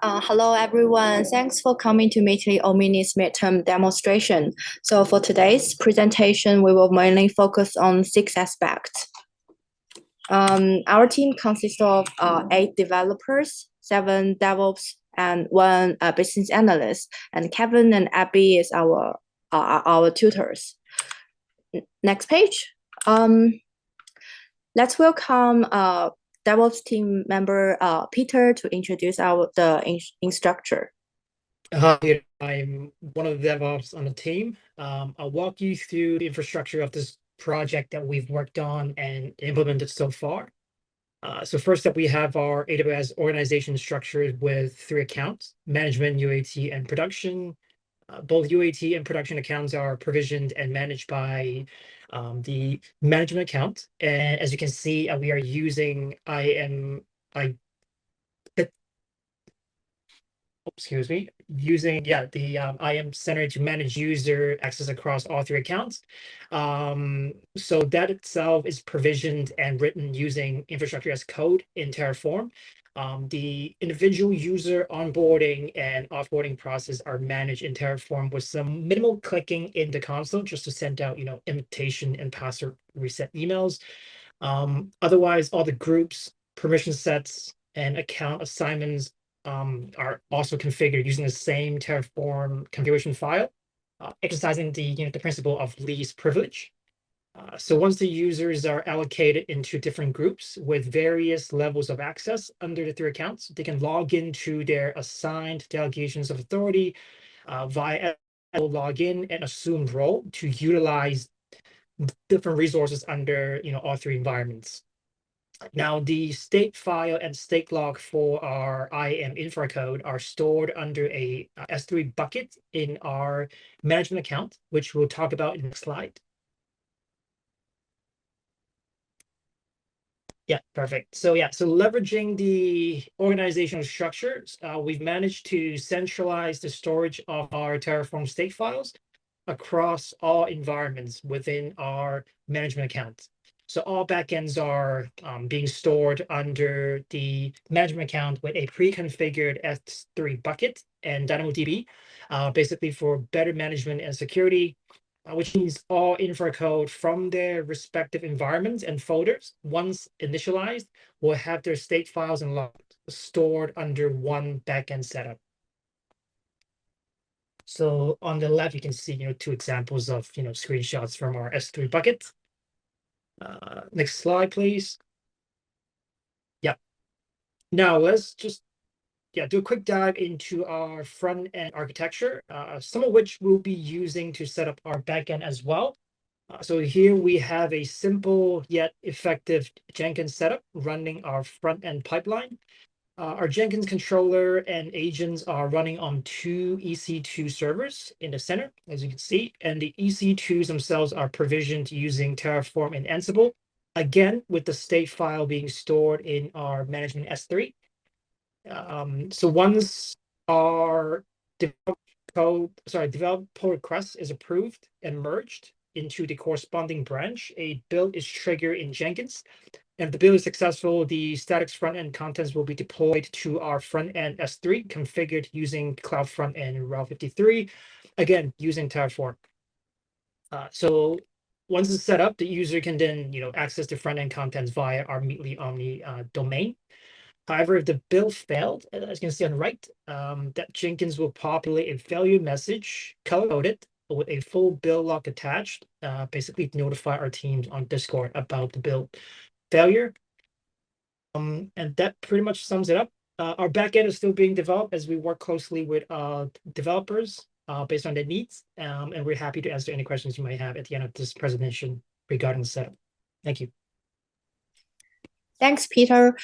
Hello everyone, thanks for coming to meet the Omni's midterm demonstration. So for today's presentation, we will mainly focus on 6 aspects. Our team consists of 8 developers, 7 DevOps, and 1 business analyst. And Kevin and Abby is our tutors. Next page. Let's welcome DevOps team member Peter to introduce the instructor. Hi, I'm one of the DevOps on the team. I'll walk you through the infrastructure of this project that we've worked on and implemented so far. So first up, we have our AWS organization structure with 3 accounts: management, UAT, and production. Both UAT and production accounts are provisioned and managed by the management account. And as you can see, we are using using the IAM center to manage user access across all 3 accounts. So that itself is provisioned and written using infrastructure as code in Terraform. The individual user onboarding and offboarding process are managed in Terraform with some minimal clicking in the console just to send out, invitation and password reset emails. Otherwise, all the groups, permission sets, and account assignments are also configured using the same Terraform configuration file, exercising the principle of least privilege. So once the users are allocated into different groups with various levels of access under the 3 accounts, they can log into their assigned delegations of authority via login and assumed role to utilize different resources under all 3 environments. Now, the state file and state log for our IAM infra code are stored under a S3 bucket in our management account, which we'll talk about in the next slide. Yeah, perfect. So leveraging the organizational structures, we've managed to centralize the storage of our Terraform state files across all environments within our management account. So all backends are being stored under the management account with a pre-configured S3 bucket and DynamoDB, basically for better management and security, which means all infra code from their respective environments and folders, once initialized, will have their state files and logs stored under one backend setup. So on the left, you can see 2 examples of screenshots from our S3 bucket. Next slide, please. Yeah. Now let's just do a quick dive into our front end architecture, some of which we'll be using to set up our backend as well. So here we have a simple yet effective Jenkins setup running our front end pipeline. Our Jenkins controller and agents are running on 2 EC2 servers in the center, as you can see, and the EC2s themselves are provisioned using Terraform and Ansible, again, with the state file being stored in our management S3. So once our develop pull request is approved and merged into the corresponding branch, a build is triggered in Jenkins. And if the build is successful, the static front-end contents will be deployed to our front-end S3, configured using Cloud Front-end Route 53, again, using Terraform. So once it's set up, the user can then access the front-end contents via our Meetly Omni domain. However, if the build failed, as you can see on the right, that Jenkins will populate a failure message, color-coded, with a full build log attached, basically to notify our teams on Discord about the build failure. And that pretty much sums it up. Our backend is still being developed as we work closely with developers based on their needs. And we're happy to answer any questions you might have at the end of this presentation regarding the setup. Thank you. Thanks, Peter.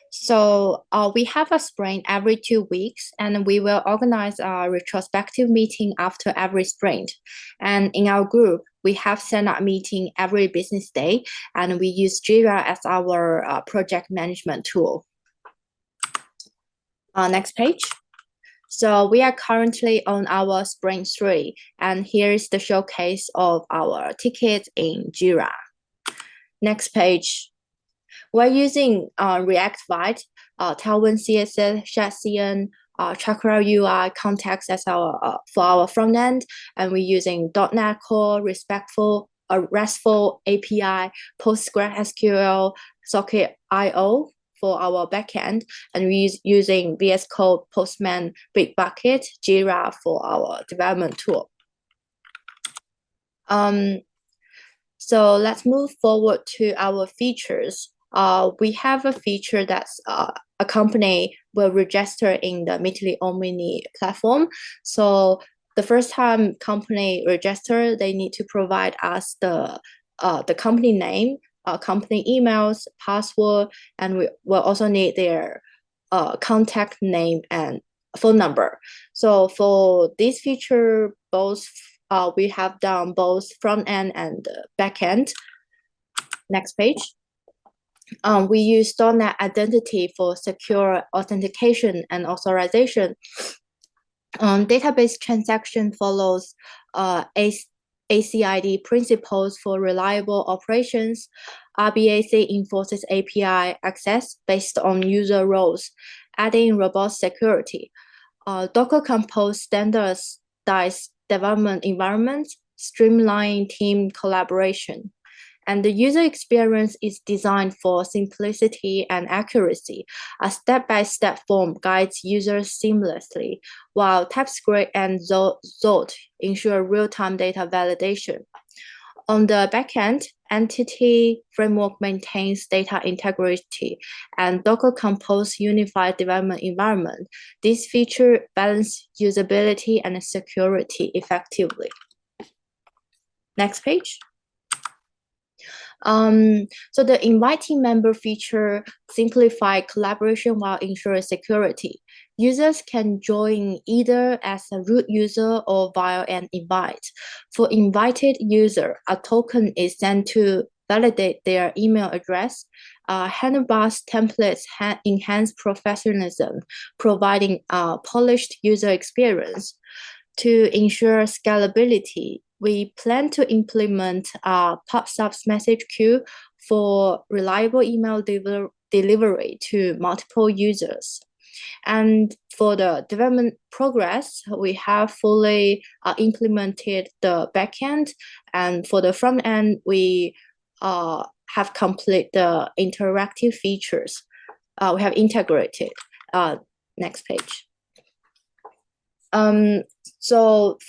So we have a sprint every 2 weeks, and we will organize a retrospective meeting after every sprint. And in our group, we have stand-up meeting every business day, and we use Jira as our project management tool. Next page. So we are currently on our sprint 3, and here is the showcase of our tickets in Jira. Next page. We're using React Vite Tailwind CSS, Shadcn, Chakra UI, context as our for our front end, and we're using .NET Core, RESTful API, PostgreSQL, Socket.io for our backend, and we're using VS Code, Postman, Bitbucket, Jira for our development tool. So let's move forward to our features. We have a feature that's a company will register in the Meetly Omni platform. So the first time company register, they need to provide us the company name, company emails, password, and we will also need their contact name and phone number. So for this feature, both we have done both front end and back end. Next page. We use .NET Identity for secure authentication and authorization. Database transaction follows ACID principles for reliable operations. RBAC enforces API access based on user roles, adding robust security. Docker Compose standardized development environments, streamlining team collaboration. And the user experience is designed for simplicity and accuracy. A step-by-step form guides users seamlessly, while TypeScript and Zolt ensure real-time data validation. On the backend, Entity Framework maintains data integrity, and Docker Compose unified development environment. This feature balance usability and security effectively. Next page. So the inviting member feature simplify collaboration while ensuring security. Users can join either as a root user or via an invite. For invited user, a token is sent to validate their email address. Handlebars templates enhance professionalism, providing a polished user experience. To ensure scalability, we plan to implement a pop-ups message queue for reliable email delivery to multiple users. And for the development progress, we have fully implemented the backend, and for the front end, we have completed the interactive features. We have integrated. Next page. So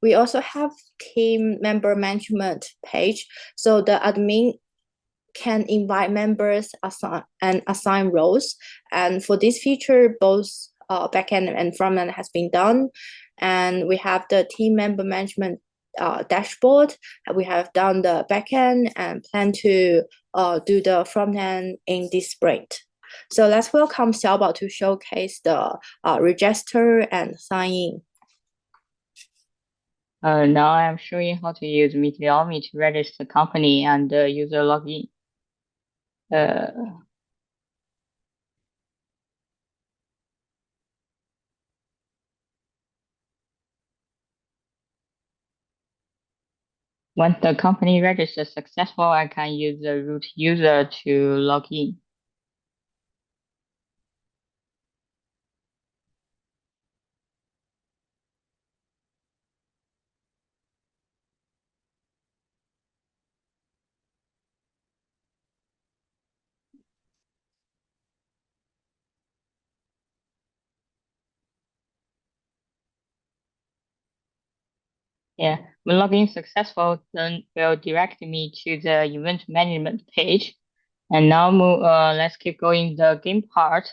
we also have team member management page. So the admin can invite members and assign roles. And for this feature, both backend and frontend has been done. And we have the team member management dashboard. We have done the backend and plan to do the frontend in this sprint. So let's welcome Xiaobao to showcase the register and sign in. Now I'm showing how to use Meetly Omni to register company and user login. Once the company registers successful, I can use the root user to log in. Yeah, when login successful, then will direct me to the event management page. And now let's keep going the game part.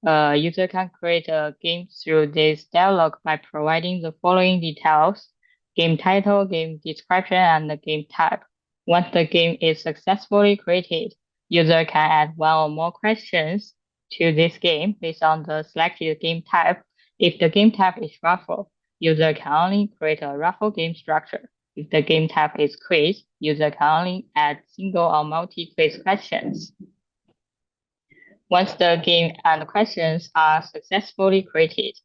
User can create a game through this dialog by providing the following details: game title, game description, and the game type. Once the game is successfully created, user can add one or more questions to this game based on the selected game type. If the game type is raffle, user can only create a raffle game structure. If the game type is quiz, user can only add single or multi-quiz questions. Once the game and questions are successfully created,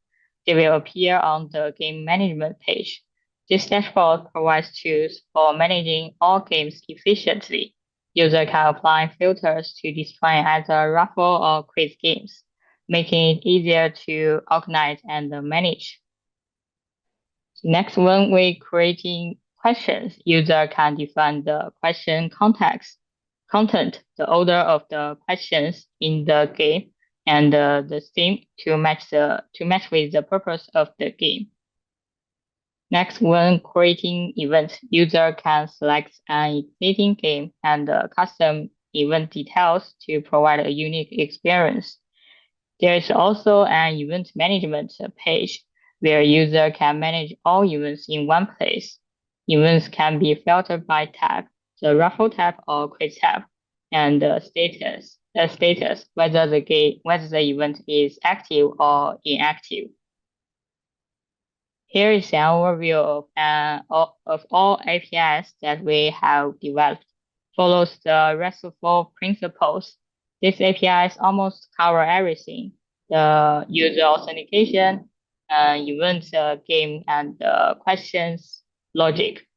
they will appear on the game management page. This dashboard provides tools for managing all games efficiently. User can apply filters to display either raffle or quiz games. making it easier to organize and manage. Next, when we creating questions, user can define the question content, the order of the questions in the game, and the theme to match with the purpose of the game. Next, when creating events, user can select an existing game and custom event details to provide a unique experience. There is also an event management page where user can manage all events in one place. Events can be filtered by tab, the raffle tab or quiz tab, and the status, whether the event is active or inactive. Here is an overview of all APIs that we have developed. Follows the RESTful principles. These APIs almost cover everything: the user authentication, event game, and questions logic.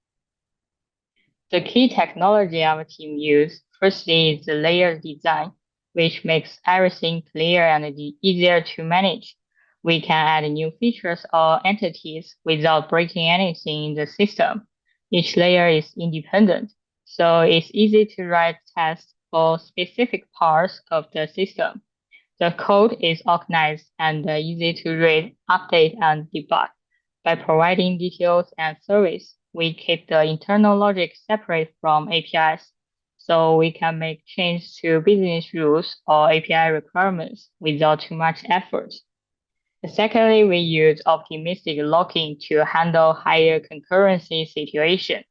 The key technology our team use firstly is the layer design, which makes everything clear and easier to manage. We can add new features or entities without breaking anything in the system. Each layer is independent, so it's easy to write tests for specific parts of the system. The code is organized and easy to read, update, and debug. By providing details and service, we keep the internal logic separate from APIs, so we can make changes to business rules or API requirements without too much effort. Secondly, we use optimistic locking to handle higher concurrency situation.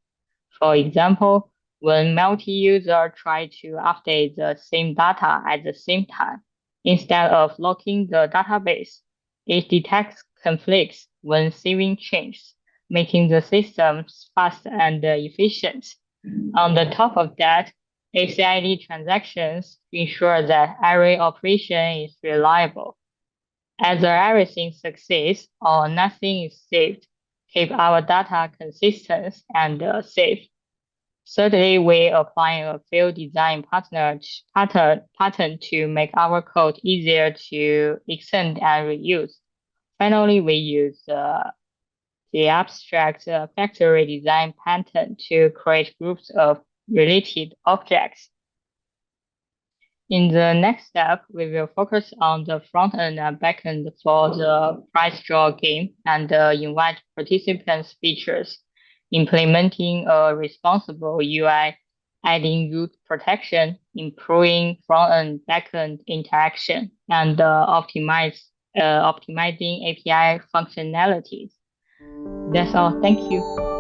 For example, when multi-user try to update the same data at the same time, instead of locking the database, it detects conflicts when saving changes, making the systems fast and efficient. On the top of that, USYD transactions ensure that every operation is reliable. Either everything succeeds or nothing is saved, keep our data consistent and safe. Thirdly, we apply a field design pattern to make our code easier to extend and reuse. Finally, we use the abstract factory design pattern to create groups of related objects. In the next step, we will focus on the front end and back end for the prize draw game and invite participants features, implementing a responsible UI, adding root protection, improving front end back end interaction, and optimizing API functionalities. That's all. Thank you.